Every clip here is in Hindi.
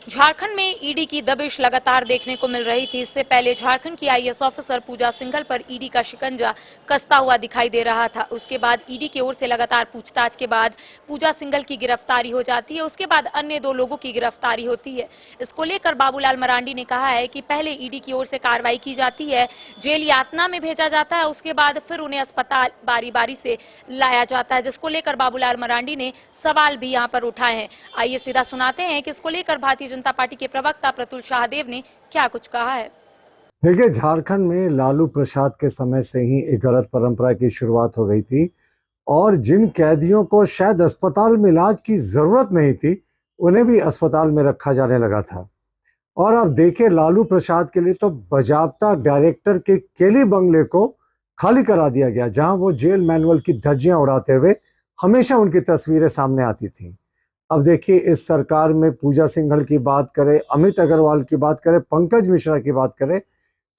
झारखंड में ईडी की दबिश लगातार देखने को मिल रही थी। इससे पहले झारखंड की आईएएस ऑफिसर पूजा सिंघल पर ईडी का शिकंजा कसता हुआ दिखाई दे रहा था। उसके बाद ईडी की ओर से लगातार पूछताछ के बाद पूजा सिंघल की गिरफ्तारी हो जाती है। उसके बाद अन्य 2 लोगों की गिरफ्तारी होती है। इसको लेकर बाबूलाल मरांडी ने कहा है कि पहले ईडी की ओर से कार्रवाई की जाती है, जेल यातना में भेजा जाता है, उसके बाद फिर उन्हें अस्पताल बारी बारी से लाया जाता है, जिसको लेकर बाबूलाल मरांडी ने सवाल भी यहाँ पर उठाए हैं। आइए सीधा सुनाते हैं कि इसको लेकर भारतीय जनता पार्टी के प्रवक्ता प्रतुल शाहदेव ने क्या कुछ कहा है। देखिए, झारखंड में लालू प्रसाद के समय से ही एक गलत परंपरा की शुरुआत हो गई थी और जिन कैदियों को शायद अस्पताल में इलाज की जरूरत नहीं थी उन्हें भी अस्पताल में रखा जाने लगा था। और अब देखिए, लालू प्रसाद के लिए तो बाजाप्ता डायरेक्टर के केली बंगले को खाली करा दिया गया, जहां वो जेल मैनुअल की धज्जियां उड़ाते हुए हमेशा उनकी तस्वीरें सामने आती थी। अब देखिए, इस सरकार में पूजा सिंघल की बात करें, अमित अग्रवाल की बात करें, पंकज मिश्रा की बात करें,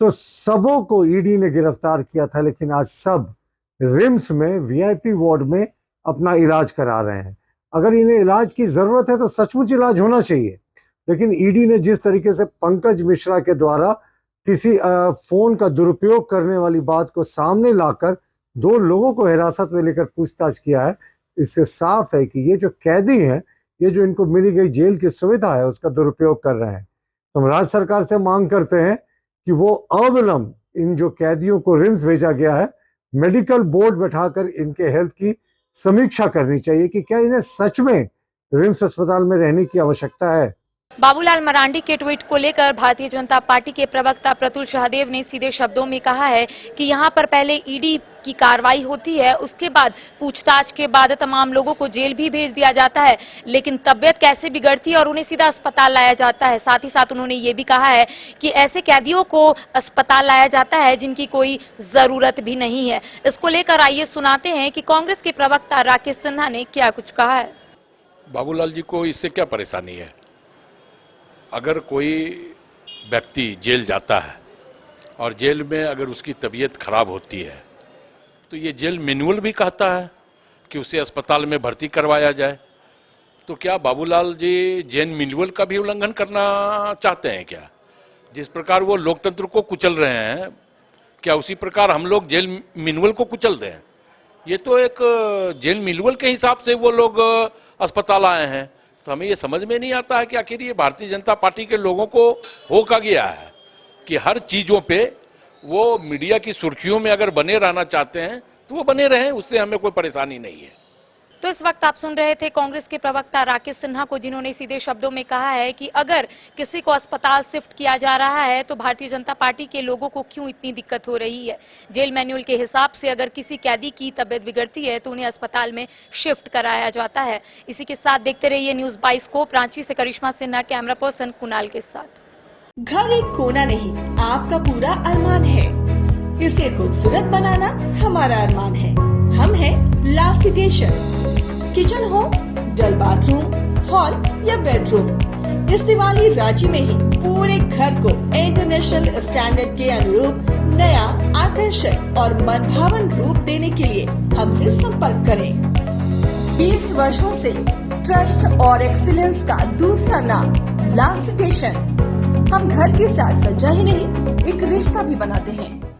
तो सबों को ईडी ने गिरफ्तार किया था, लेकिन आज सब रिम्स में वीआईपी वार्ड में अपना इलाज करा रहे हैं। अगर इन्हें इलाज की जरूरत है तो सचमुच इलाज होना चाहिए, लेकिन ईडी ने जिस तरीके से पंकज मिश्रा के द्वारा किसी फोन का दुरुपयोग करने वाली बात को सामने लाकर 2 लोगों को हिरासत में लेकर पूछताछ किया है, इससे साफ है कि ये जो कैदी हैं, ये जो इनको मिली गई जेल की सुविधा है उसका दुरुपयोग कर रहे हैं। तो हम राज्य सरकार से मांग करते हैं कि वो अविलंब इन जो कैदियों को रिम्स भेजा गया है, मेडिकल बोर्ड बैठाकर इनके हेल्थ की समीक्षा करनी चाहिए कि क्या इन्हें सच में रिम्स अस्पताल में रहने की आवश्यकता है। बाबूलाल मरांडी के ट्वीट को लेकर भारतीय जनता पार्टी के प्रवक्ता प्रतुल शाहदेव ने सीधे शब्दों में कहा है कि यहां पर पहले ईडी की कार्रवाई होती है, उसके बाद पूछताछ के बाद तमाम लोगों को जेल भी भेज दिया जाता है, लेकिन तबीयत कैसे बिगड़ती है और उन्हें सीधा अस्पताल लाया जाता है। साथ ही साथ उन्होंने ये भी कहा है कि ऐसे कैदियों को अस्पताल लाया जाता है जिनकी कोई जरूरत भी नहीं है। इसको लेकर आइए सुनाते हैं कि कांग्रेस के प्रवक्ता राकेश सिन्हा ने क्या कुछ कहा है। बाबूलाल जी को इससे क्या परेशानी है? अगर कोई व्यक्ति जेल जाता है और जेल में अगर उसकी तबीयत खराब होती है तो ये जेल मैनुअल भी कहता है कि उसे अस्पताल में भर्ती करवाया जाए। तो क्या बाबूलाल जी जेल मैनुअल का भी उल्लंघन करना चाहते हैं क्या? जिस प्रकार वो लोकतंत्र को कुचल रहे हैं, क्या उसी प्रकार हम लोग जेल मैनुअल को कुचल दें? ये तो एक जेल मैनुअल के हिसाब से वो लोग अस्पताल आए हैं। तो हमें ये समझ में नहीं आता है कि आखिर ये भारतीय जनता पार्टी के लोगों को हो क्या गया है कि हर चीज़ों पे वो मीडिया की सुर्खियों में अगर बने रहना चाहते हैं तो वो बने रहें, उससे हमें कोई परेशानी नहीं है। तो इस वक्त आप सुन रहे थे कांग्रेस के प्रवक्ता राकेश सिन्हा को, जिन्होंने सीधे शब्दों में कहा है कि अगर किसी को अस्पताल शिफ्ट किया जा रहा है तो भारतीय जनता पार्टी के लोगों को क्यों इतनी दिक्कत हो रही है। जेल मैनुअल के हिसाब से अगर किसी कैदी की तबीयत बिगड़ती है तो उन्हें अस्पताल में शिफ्ट कराया जाता है। इसी के साथ देखते रहिए न्यूज़ 22 को। रांची से करिश्मा सिन्हा, कैमरा पर्सन कुणाल के साथ। घर एक कोना नहीं, आपका पूरा अरमान है। इसे खूबसूरत बनाना हमारा अरमान है। हम हैं लासिटेशन। किचन हो, डल बाथरूम, हॉल या बेडरूम, इस दिवाली रांची में ही पूरे घर को इंटरनेशनल स्टैंडर्ड के अनुरूप नया, आकर्षक और मनभावन रूप देने के लिए हमसे संपर्क करें। 20 वर्षों से ट्रस्ट और एक्सीलेंस का दूसरा नाम लासिटेशन। हम घर के साथ सज्जा ही नहीं, एक रिश्ता भी बनाते हैं।